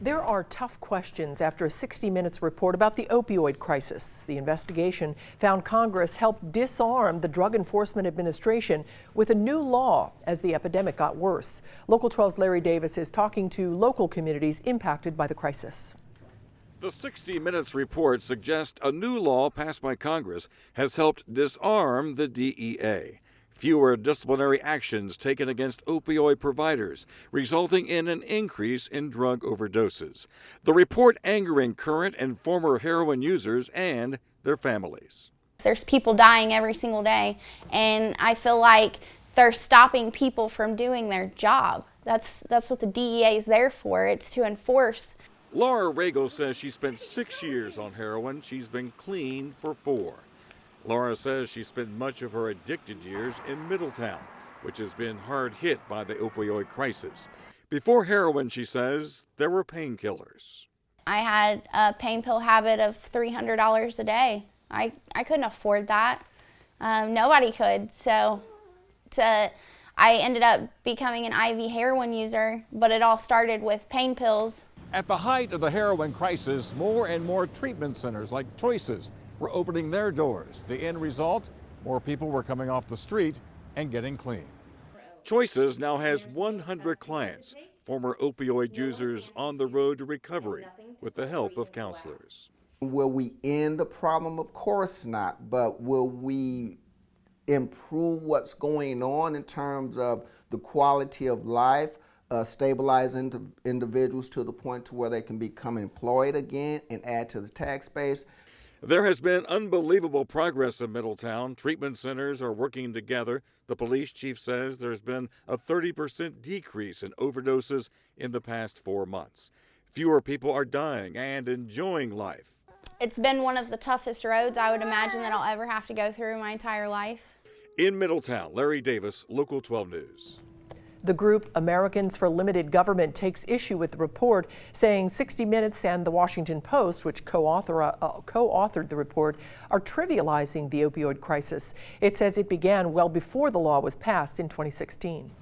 There are tough questions after a 60 Minutes report about the opioid crisis. The investigation found Congress helped disarm the Drug Enforcement Administration with a new law as the epidemic got worse. Local 12's Larry Davis is talking to local communities impacted by the crisis. The 60 Minutes report suggests a new law passed by Congress has helped disarm the DEA. Fewer disciplinary actions taken against opioid providers, resulting in an increase in drug overdoses. The report angering current and former heroin users and their families. There's people dying every single day, and I feel like they're stopping people from doing their job. That's what the DEA is there for. It's to enforce. Laura Ragle says she spent 6 years on heroin. She's been clean for 4. Laura says she spent much of her addicted years in Middletown, which has been hard hit by the opioid crisis. Before heroin, she says, there were painkillers. I had a pain pill habit of $300 a day. I couldn't afford that. Nobody could. So I ended up becoming an IV heroin user, but it all started with pain pills. At the height of the heroin crisis, more and more treatment centers like Choices were opening their doors. The end result, more people were coming off the street and getting clean. Choices now has 100 clients, former opioid users on the road to recovery with the help of counselors. Will we end the problem? Of course not, but will we improve what's going on in terms of the quality of life, stabilizing individuals to the point to where they can become employed again and add to the tax base? There has been unbelievable progress in Middletown. Treatment centers are working together. The police chief says there's been a 30% decrease in overdoses in the past 4 months. Fewer people are dying and enjoying life. It's been one of the toughest roads I would imagine that I'll ever have to go through my entire life. In Middletown, Larry Davis, Local 12 News. The group Americans for Limited Government takes issue with the report, saying 60 Minutes and the Washington Post, which co-authored the report, are trivializing the opioid crisis. It says it began well before the law was passed in 2016.